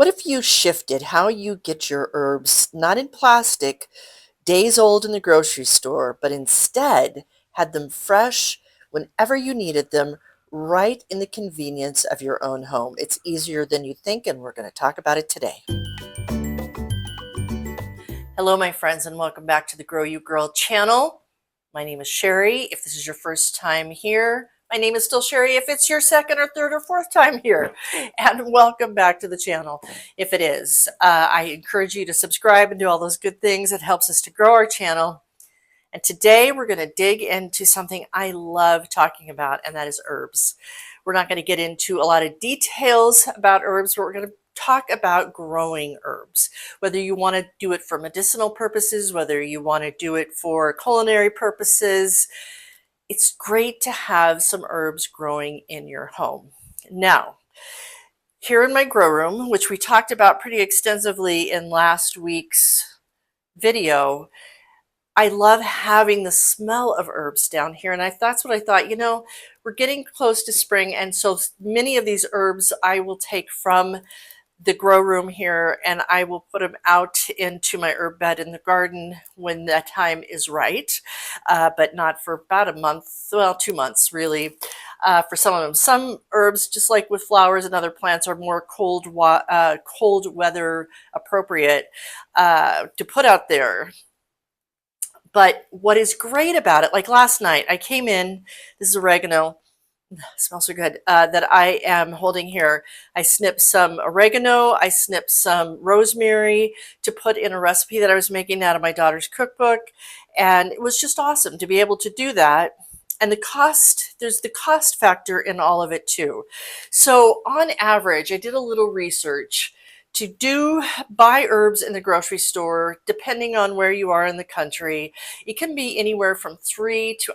What if you shifted how you get your herbs, not in plastic, days old in the grocery store, but instead had them fresh whenever you needed them, right in the convenience of your own home? It's easier than you think, and we're going to talk about it today. Hello, my friends, and welcome back to the Grow You Girl channel. My name is Sherry. If this is your first time here, my name is still Sherry. If it's your second or third or fourth time here, and welcome back to the channel. If it is, I encourage you to subscribe and do all those good things. It helps us to grow our channel. And today we're going to dig into something I love talking about, and that is herbs. We're not going to get into a lot of details about herbs, but we're going to talk about growing herbs. Whether you want to do it for medicinal purposes, whether you want to do it for culinary purposes, it's great to have some herbs growing in your home. Now, here in my grow room, which we talked about pretty extensively in last week's video, I love having the smell of herbs down here. And that's what I thought, we're getting close to spring. And so many of these herbs I will take from the grow room here and I will put them out into my herb bed in the garden when that time is right, but not for about a month, well, 2 months really, for some of them. Some herbs, just like with flowers and other plants, are more cold weather appropriate to put out there. But what is great about it, like last night, I came in, this is oregano, it smells so good, that I am holding here. I snipped some oregano, I snipped some rosemary to put in a recipe that I was making out of my daughter's cookbook. And it was just awesome to be able to do that. And the cost, there's the cost factor in all of it too. So on average, I did a little research to buy herbs in the grocery store, depending on where you are in the country. It can be anywhere from $3 to,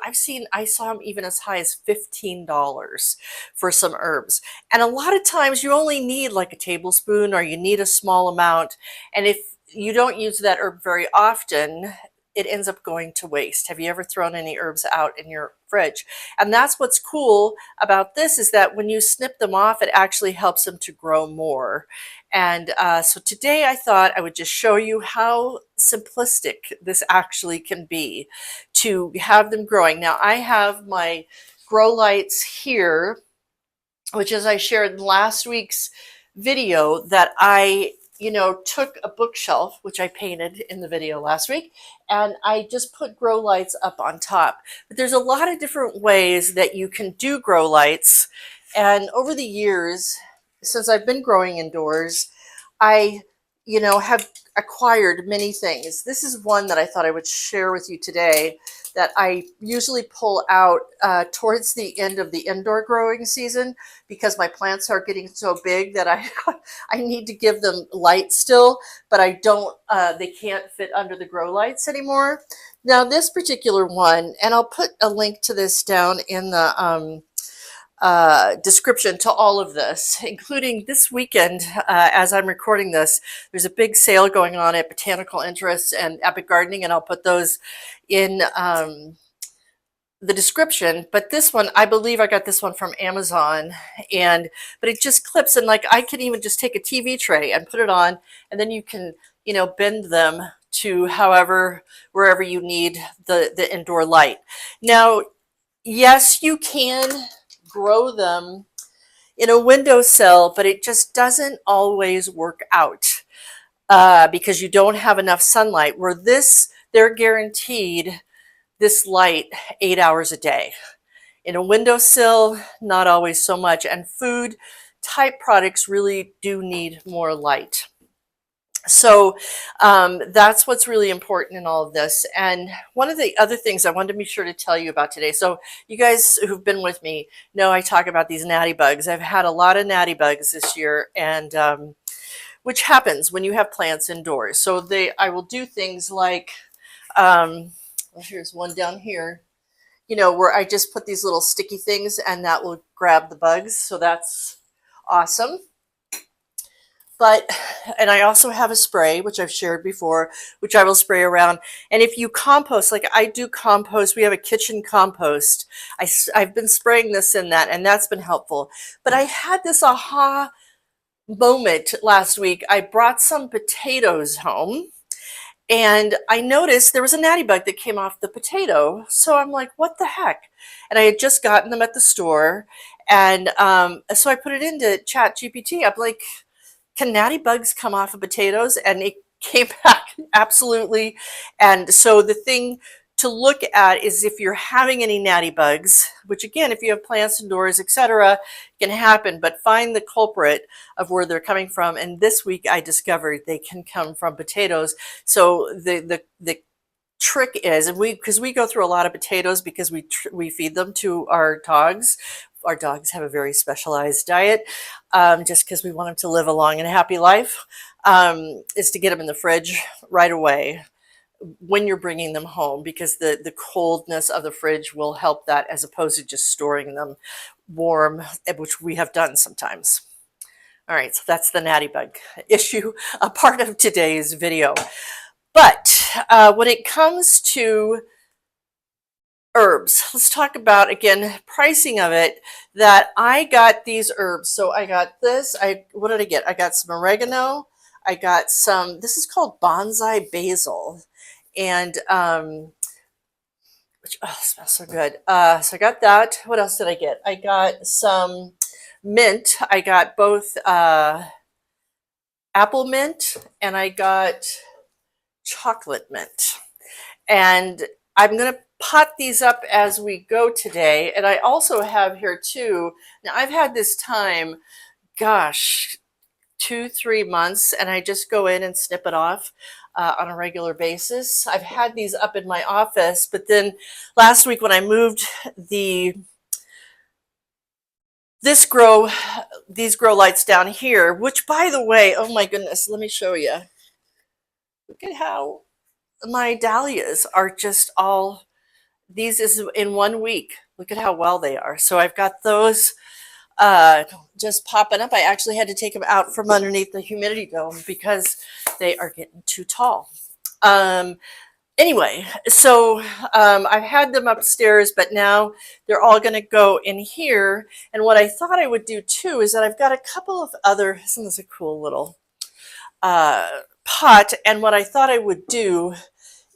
I saw them even as high as $15 for some herbs. And a lot of times you only need like a tablespoon or you need a small amount. And if you don't use that herb very often, it ends up going to waste. Have you ever thrown any herbs out in your fridge? And that's what's cool about this, is that when you snip them off, it actually helps them to grow more. And so today I thought I would just show you how simplistic this actually can be to have them growing. Now I have my grow lights here, which, as I shared in last week's video, that I took a bookshelf, which I painted in the video last week, and I just put grow lights up on top. But there's a lot of different ways that you can do grow lights. And over the years, since I've been growing indoors, I, have acquired many things. This is one that I thought I would share with you today that I usually pull out towards the end of the indoor growing season, because my plants are getting so big that I I need to give them light still, but I don't, they can't fit under the grow lights anymore. Now this particular one, and I'll put a link to this down in the description to all of this, including this weekend. As I'm recording this, there's a big sale going on at Botanical Interests and Epic Gardening, and I'll put those in the description. But this one, I believe I got this one from Amazon, but it just clips, and like I can even just take a TV tray and put it on, and then you can bend them to wherever you need the indoor light. Now, yes, you can grow them in a windowsill, but it just doesn't always work out because you don't have enough sunlight. Where they're guaranteed this light 8 hours a day. In a windowsill, not always so much. And food type products really do need more light. So that's what's really important in all of this. And one of the other things I wanted to be sure to tell you about today. So you guys who've been with me know I talk about these gnatty bugs. I've had a lot of gnatty bugs this year, and which happens when you have plants indoors. So I will do things like, well, here's one down here, where I just put these little sticky things and that will grab the bugs. So that's awesome. And I also have a spray, which I've shared before, which I will spray around. And if you compost, like I do compost, we have a kitchen compost. I've been spraying this in that, and that's been helpful. But I had this aha moment last week. I brought some potatoes home and I noticed there was a gnatty bug that came off the potato. So I'm like, what the heck? And I had just gotten them at the store. And so I put it into Chat GPT. I'm like, can gnatty bugs come off of potatoes? And it came back absolutely. And so the thing to look at is if you're having any gnatty bugs, which again, if you have plants indoors, etc., can happen, but find the culprit of where they're coming from. And this week I discovered they can come from potatoes. So the trick is, and because we go through a lot of potatoes because we feed them to our dogs. Our dogs have a very specialized diet, just because we want them to live a long and happy life, is to get them in the fridge right away when you're bringing them home, because the coldness of the fridge will help that, as opposed to just storing them warm, which we have done sometimes. All right, so that's the gnatty bug issue, a part of today's video. But when it comes to herbs, let's talk about, again, pricing of it, that I got these herbs. So I got this. What did I get? I got some oregano. I got some, this is called bonsai basil. And which, oh, smells so good. So I got that. What else did I get? I got some mint. I got both apple mint and I got chocolate mint. And I'm going to pot these up as we go today. And I also have here too, now I've had this time, gosh, 2-3 months, and I just go in and snip it off on a regular basis. I've had these up in my office, but then last week when I moved these grow lights down here, which, by the way, oh my goodness, let me show you. Look at how my dahlias are just all, these is in 1 week. Look at how well they are. So I've got those just popping up. I actually had to take them out from underneath the humidity dome because they are getting too tall. Anyway, so I've had them upstairs, but now they're all going to go in here. And what I thought I would do too is that I've got a couple of other, isn't this a cool little pot? And what I thought I would do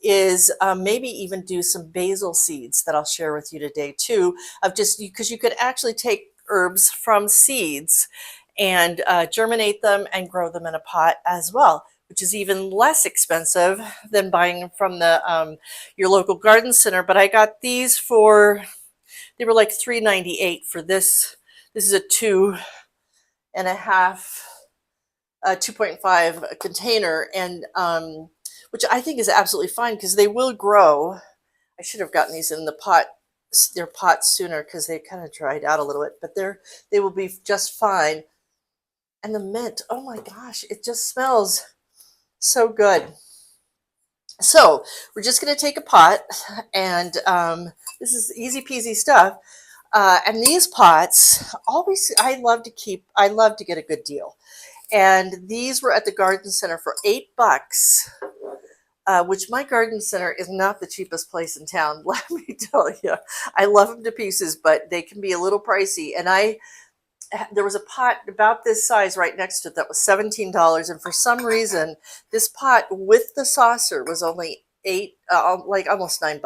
is maybe even do some basil seeds that I'll share with you today too, of just because you could actually take herbs from seeds and germinate them and grow them in a pot as well, which is even less expensive than buying them from the your local garden center. But I got these for, they were like $3.98 for this. This is a 2.5 container, and which I think is absolutely fine because they will grow. I should have gotten these in the pot, their pots sooner, because they kind of dried out a little bit, but they will be just fine. And the mint, oh my gosh, it just smells so good. So we're just going to take a pot, and this is easy peasy stuff. And these pots, always, I love to get a good deal. And these were at the garden center for $8, which my garden center is not the cheapest place in town. Let me tell you, I love them to pieces, but they can be a little pricey. And there was a pot about this size right next to it that was $17. And for some reason, this pot with the saucer was only like almost $9.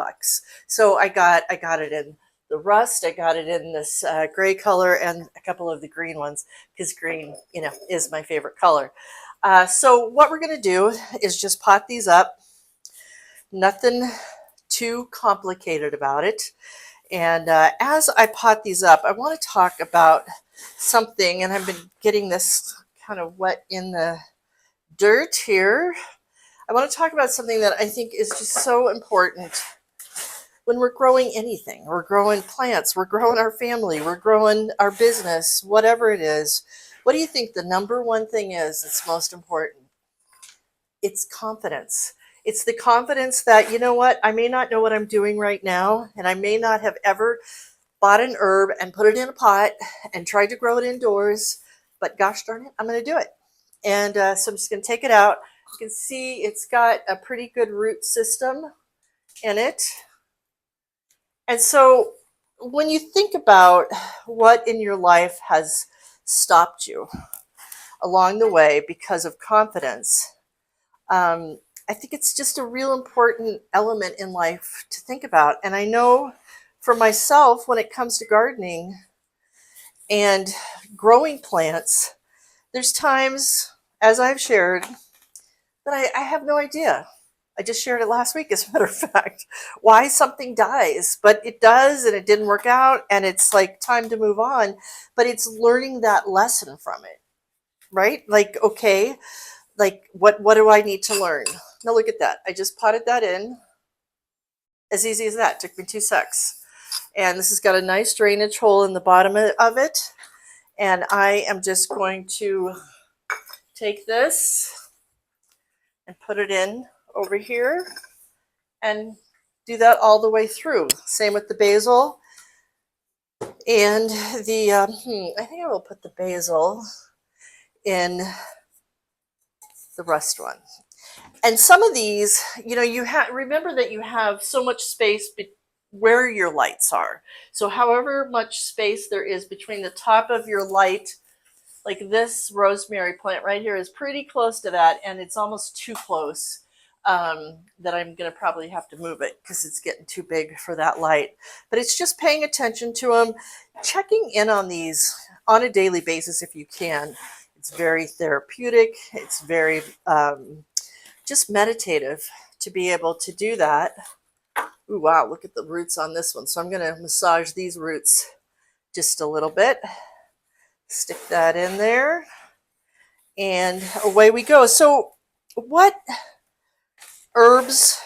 So I got it in the rust. I got it in this gray color and a couple of the green ones, because green, is my favorite color. So what we're going to do is just pot these up. Nothing too complicated about it. And as I pot these up, I want to talk about something, and I've been getting this kind of wet in the dirt here. I want to talk about something that I think is just so important when we're growing anything. We're growing plants, we're growing our family, we're growing our business, whatever it is. What do you think the number one thing is that's most important? It's confidence. It's the confidence that, you know what, I may not know what I'm doing right now, and I may not have ever bought an herb and put it in a pot and tried to grow it indoors, but gosh darn it, I'm going to do it. And so I'm just going to take it out. You can see it's got a pretty good root system in it. And so when you think about what in your life has stopped you, along the way because of confidence. I think it's just a real important element in life to think about. And I know for myself, when it comes to gardening and growing plants, there's times, as I've shared, that I have no idea. I just shared it last week, as a matter of fact, why something dies, but it does, and it didn't work out, and it's like time to move on. But it's learning that lesson from it, right? Like, okay, like what do I need to learn? Now look at that. I just potted that in. As easy as that. Took me 2 seconds. And this has got a nice drainage hole in the bottom of it. And I am just going to take this and put it in over here and do that all the way through. Same with the basil. And the, I think I will put the basil in the rust one. And some of these, you know, you remember that you have so much space where your lights are. So however much space there is between the top of your light, like this rosemary plant right here is pretty close to that, and it's almost too close, that I'm going to probably have to move it because it's getting too big for that light. But it's just paying attention to them, checking in on these on a daily basis if you can. It's very therapeutic. It's very just meditative to be able to do that. Ooh, wow, look at the roots on this one. So I'm going to massage these roots just a little bit. Stick that in there. And away we go. So what herbs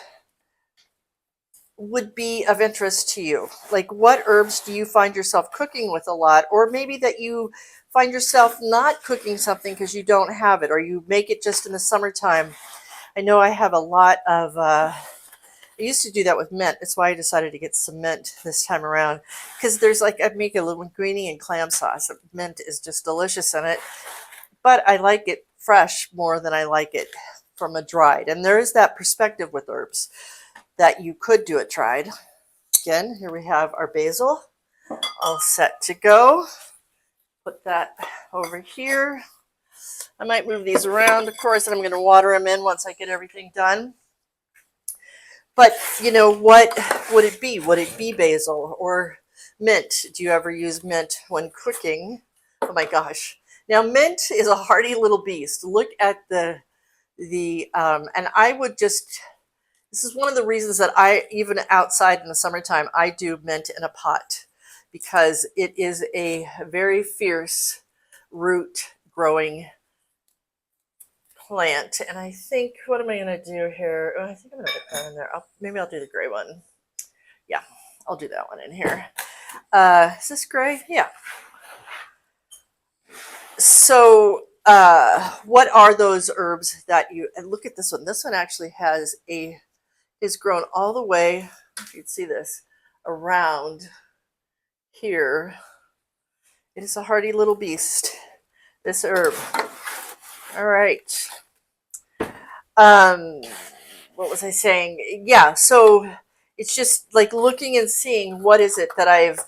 would be of interest to you? Like, what herbs do you find yourself cooking with a lot? Or maybe that you find yourself not cooking something because you don't have it, or you make it just in the summertime. I know I have a lot of, I used to do that with mint. That's why I decided to get some mint this time around. Because there's like, I make a linguine and clam sauce. Mint is just delicious in it. But I like it fresh more than I like it from a dried. And there is that perspective with herbs that you could do it dried. Again, here we have our basil all set to go. Put that over here. I might move these around, of course, and I'm going to water them in once I get everything done. But, you know, what would it be? Would it be basil or mint? Do you ever use mint when cooking? Oh my gosh. Now, mint is a hardy little beast. Look at and I would just, this is one of the reasons that I, even outside in the summertime, I do mint in a pot, because it is a very fierce root growing plant. And I think, what am I going to do here? Oh, I think I'm going to put that in there. Maybe I'll do the gray one. Yeah, I'll do that one in here. Is this gray? Yeah. So what are those herbs that and look at this one. This one actually is grown all the way, if you'd see this, around here. It is a hardy little beast, this herb. All right. What was I saying? Yeah, so it's just like looking and seeing what is it that I've,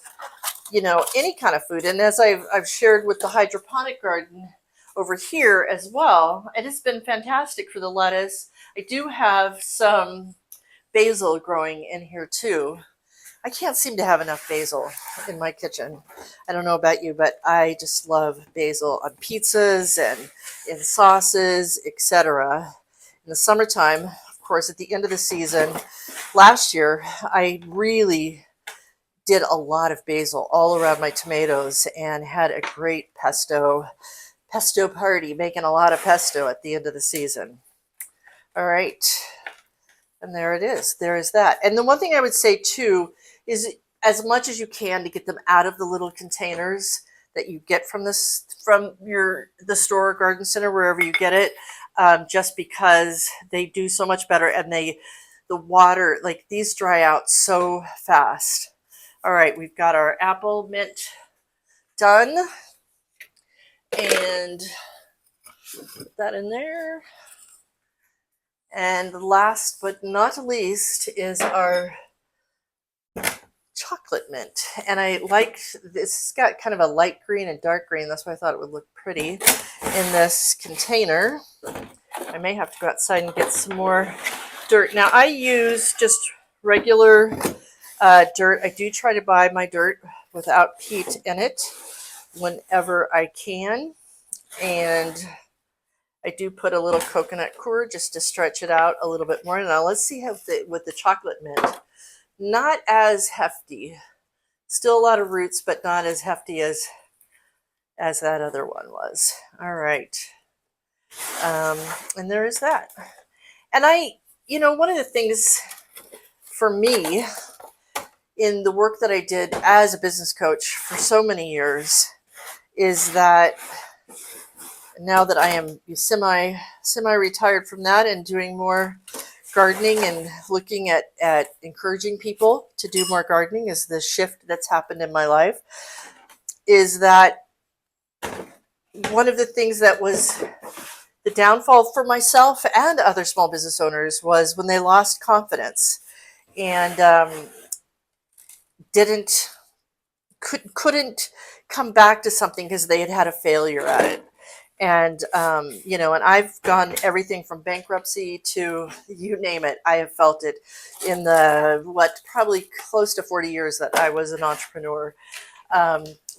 you know, any kind of food. And as I've shared with the hydroponic garden over here as well, it has been fantastic for the lettuce. I do have some basil growing in here too. I can't seem to have enough basil in my kitchen. I don't know about you, but I just love basil on pizzas and in sauces, etc. In the summertime, of course, at the end of the season, last year, I really did a lot of basil all around my tomatoes and had a great pesto party, making a lot of pesto at the end of the season. All right. And there it is. There is that. And the one thing I would say too is, as much as you can, to get them out of the little containers that you get from the store or garden center, wherever you get it, just because they do so much better, and the water, like these dry out so fast. All right, we've got our apple mint done, and put that in there. And last but not least is our chocolate mint. And I like this. It's got kind of a light green and dark green. That's why I thought it would look pretty in this container. I may have to go outside and get some more dirt. Now I use just regular dirt. I do try to buy my dirt without peat in it whenever I can. And I do put a little coconut coir just to stretch it out a little bit more. Now let's see how with the chocolate mint. Not as hefty. Still a lot of roots, but not as hefty as that other one was. All right. And there is that. And one of the things for me in the work that I did as a business coach for so many years is that now that I am semi-retired from that and doing more gardening and looking at encouraging people to do more gardening, is the shift that's happened in my life, is that one of the things that was the downfall for myself and other small business owners was when they lost confidence and couldn't come back to something because they had a failure at it. And, and I've gone everything from bankruptcy to you name it. I have felt it in probably close to 40 years that I was an entrepreneur.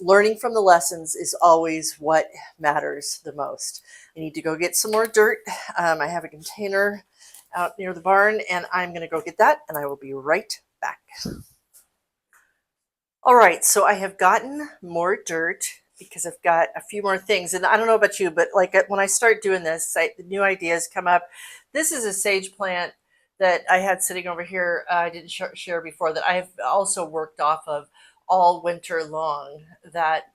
Learning from the lessons is always what matters the most. I need to go get some more dirt. I have a container out near the barn, and I'm going to go get that, and I will be right back. All right, so I have gotten more dirt because I've got a few more things. And I don't know about you, but like when I start doing this, the new ideas come up. This is a sage plant that I had sitting over here. I didn't share before, that I have also worked off of all winter long. That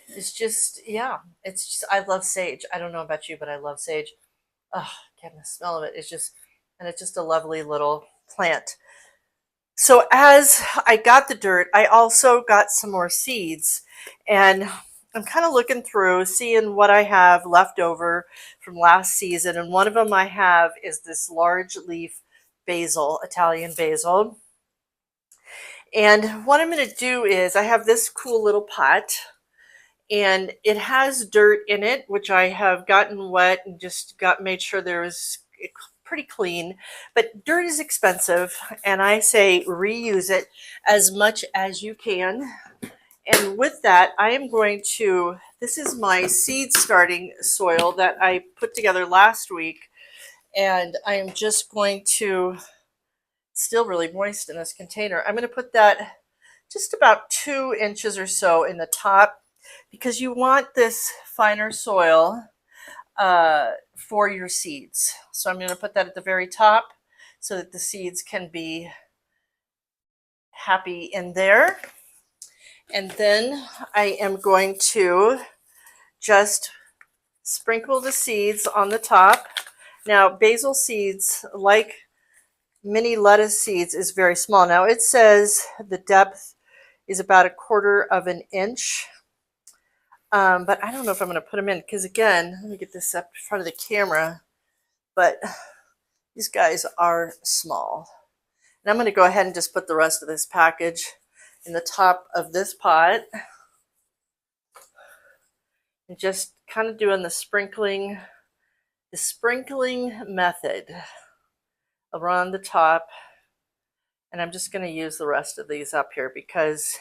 it's just, I love sage. I don't know about you, but I love sage. Oh, getting the smell of it. It's just a lovely little plant. So as I got the dirt, I also got some more seeds, and I'm kind of looking through, seeing what I have left over from last season. And one of them I have is this large leaf basil, Italian basil. And what I'm going to do is I have this cool little pot, and it has dirt in it, which I have gotten wet and just made sure there was pretty clean. But dirt is expensive, and I say reuse it as much as you can. And with that, I am going to, this is my seed starting soil that I put together last week, and I am just going to, still really moist in this container, I'm going to put that just about 2 inches or so in the top, because you want this finer soil for your seeds. So I'm going to put that at the very top so that the seeds can be happy in there. And then I am going to just sprinkle the seeds on the top. Now, basil seeds, like mini lettuce seeds, is very small. Now, it says the depth is about 1/4 of an inch. But I don't know if I'm going to put them in, because again, let me get this up in front of the camera, but these guys are small. And I'm going to go ahead and just put the rest of this package in the top of this pot, and just kind of doing the sprinkling method around the top. And I'm just going to use the rest of these up here because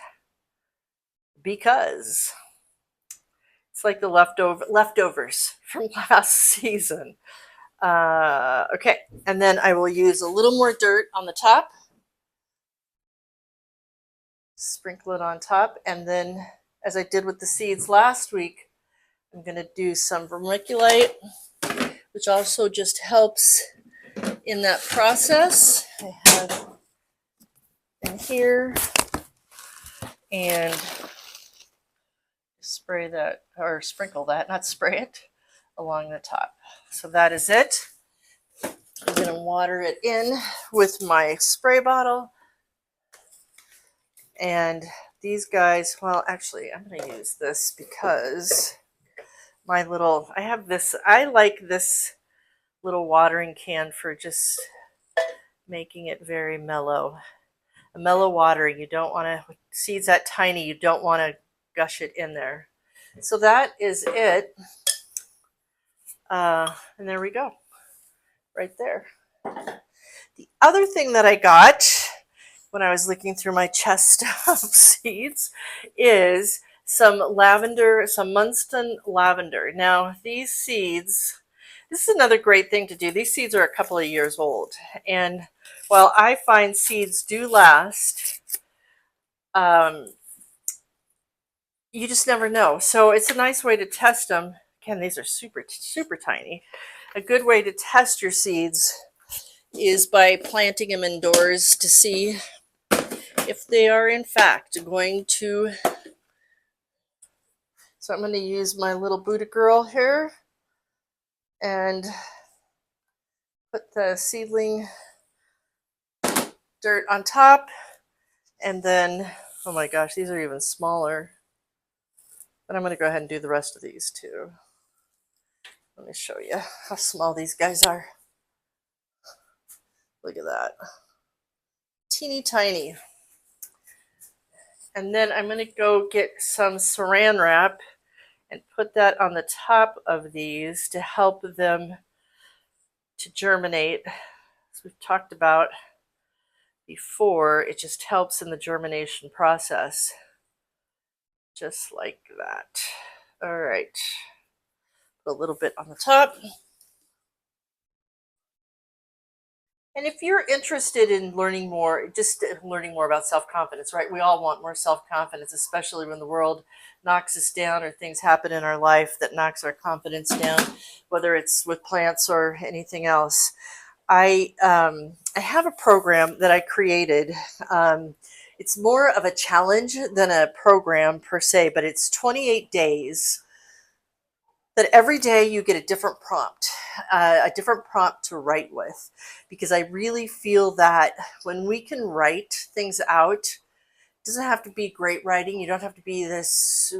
it's like the leftovers from last season. Okay, and then I will use a little more dirt on the top. Sprinkle it on top, and then, as I did with the seeds last week, I'm going to do some vermiculite, which also just helps in that process. I have in here, and spray that, or sprinkle that, not spray it, along the top. So that is it. I'm going to water it in with my spray bottle. And these guys, well, actually, I'm going to use this because I like this little watering can for just making it very mellow. a mellow watering. You don't want to, seeds that tiny, you don't want to gush it in there. So that is it. And there we go, right there. The other thing that I got when I was looking through my chest of seeds is some lavender, some Munston lavender. Now, these seeds, this is another great thing to do. These seeds are a couple of years old. And while I find seeds do last, you just never know. So it's a nice way to test them. Again, these are super, super tiny. A good way to test your seeds is by planting them indoors to see if they are in fact going to. So I'm going to use my little Buddha girl here and put the seedling dirt on top. And then, oh my gosh, these are even smaller. But I'm going to go ahead and do the rest of these too. Let me show you how small these guys are. Look at that. Teeny tiny. And then I'm going to go get some saran wrap and put that on the top of these to help them to germinate. As we've talked about before, it just helps in the germination process. Just like that. All right. Put a little bit on the top. And if you're interested in learning more, just learning more about self-confidence, right? We all want more self-confidence, especially when the world knocks us down or things happen in our life that knocks our confidence down, whether it's with plants or anything else. I have a program that I created. It's more of a challenge than a program per se, but it's 28 days that every day you get a different prompt to write with, because I really feel that when we can write things out, it doesn't have to be great writing. You don't have to be this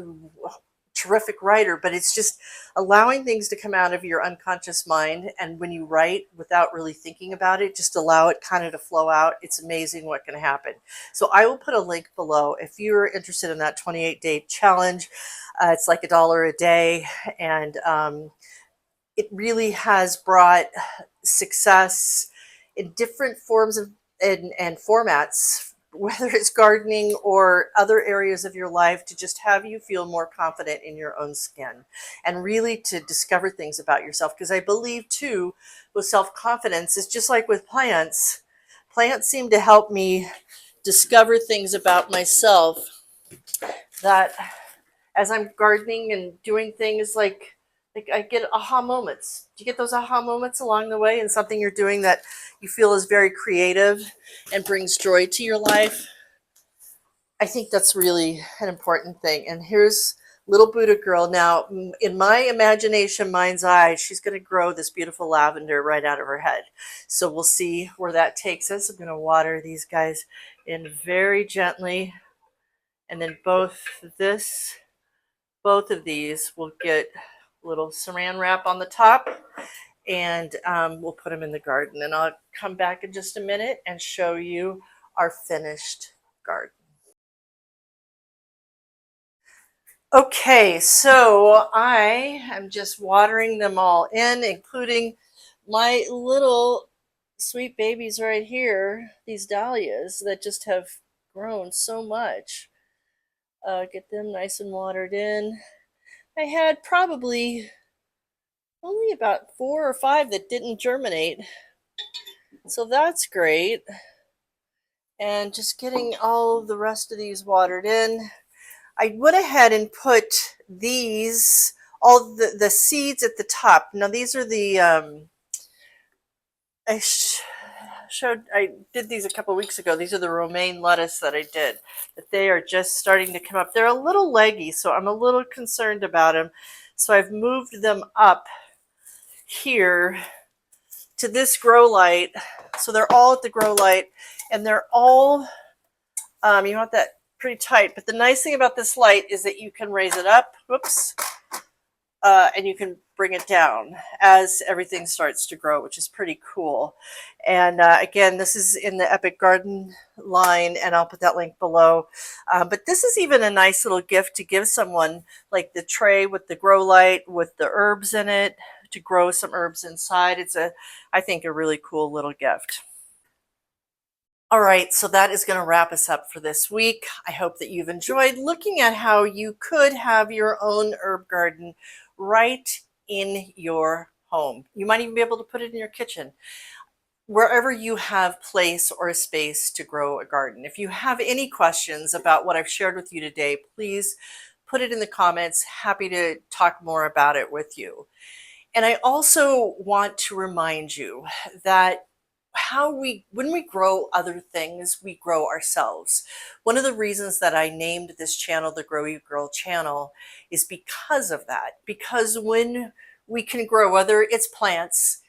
terrific writer, but it's just allowing things to come out of your unconscious mind. And when you write without really thinking about it, just allow it kind of to flow out. It's amazing what can happen. So I will put a link below if you're interested in that 28-day challenge. It's like $1 a day, and it really has brought success in different forms of and formats, whether it's gardening or other areas of your life, to just have you feel more confident in your own skin and really to discover things about yourself. Because I believe too, with self-confidence, it's just like with plants. Plants seem to help me discover things about myself that as I'm gardening and doing things like I get aha moments. Do you get those aha moments along the way in something you're doing that you feel is very creative and brings joy to your life? I think that's really an important thing. And here's little Buddha girl. Now, in my imagination, mind's eye, she's going to grow this beautiful lavender right out of her head. So we'll see where that takes us. I'm going to water these guys in very gently. And then both of these will get a little saran wrap on the top, and we'll put them in the garden. And I'll come back in just a minute and show you our finished garden. Okay, so I am just watering them all in, including my little sweet babies right here, these dahlias that just have grown so much. Get them nice and watered in. I had probably only about 4 or 5 that didn't germinate, so that's great. And just getting all of the rest of these watered in. I went ahead and put these, all the seeds at the top. Now these are the, I did these a couple weeks ago. These are the romaine lettuce that I did. But they are just starting to come up. They're a little leggy, so I'm a little concerned about them. So I've moved them up here to this grow light. So they're all at the grow light, and they're all, you want that pretty tight. But the nice thing about this light is that you can raise it up, whoops, and you can bring it down as everything starts to grow, which is pretty cool. And again, this is in the Epic Garden line, and I'll put that link below. But this is even a nice little gift to give someone, like the tray with the grow light with the herbs in it, to grow some herbs inside. It's I think, a really cool little gift. All right, so that is going to wrap us up for this week. I hope that you've enjoyed looking at how you could have your own herb garden right in your home. You might even be able to put it in your kitchen, wherever you have place or space to grow a garden. If you have any questions about what I've shared with you today, please put it in the comments. Happy to talk more about it with you. And I also want to remind you that when we grow other things, we grow ourselves. One of the reasons that I named this channel the Grow You Girl channel is because of that. Because when we can grow, whether it's plants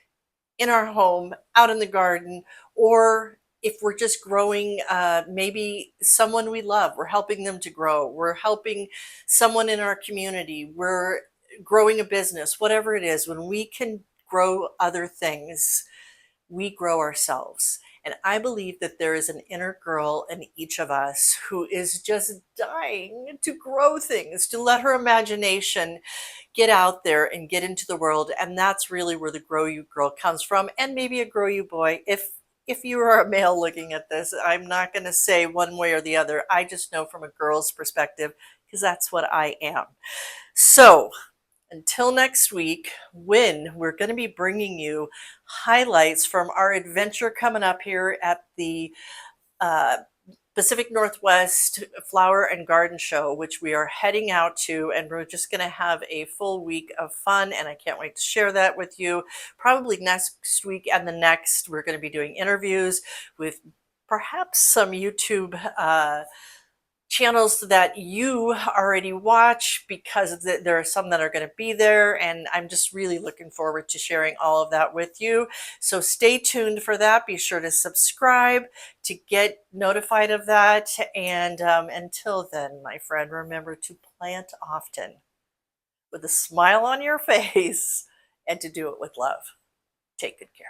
in our home, out in the garden, or if we're just growing maybe someone we love, we're helping them to grow, we're helping someone in our community, we're growing a business, whatever it is, when we can grow other things, we grow ourselves. And I believe that there is an inner girl in each of us who is just dying to grow things, to let her imagination get out there and get into the world. And that's really where the Grow You Girl comes from, and maybe a Grow You Boy. If you are a male looking at this, I'm not going to say one way or the other. I just know from a girl's perspective, because that's what I am. So until next week, when we're going to be bringing you highlights from our adventure coming up here at the Pacific Northwest Flower and Garden Show, which we are heading out to, and we're just going to have a full week of fun, and I can't wait to share that with you. Probably next week and the next, we're going to be doing interviews with perhaps some YouTube channels that you already watch, because there are some that are going to be there, and I'm just really looking forward to sharing all of that with you. So stay tuned for that. Be sure to subscribe to get notified of that. And until then, my friend, remember to plant often with a smile on your face and to do it with love. Take good care.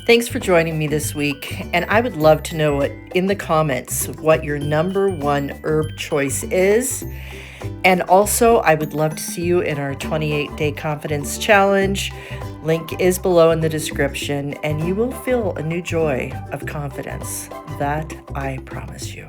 Thanks for joining me this week, and I would love to know in the comments what your #1 herb choice is. And also, I would love to see you in our 28-day confidence challenge. Link is below in the description, and you will feel a new joy of confidence. That I promise you.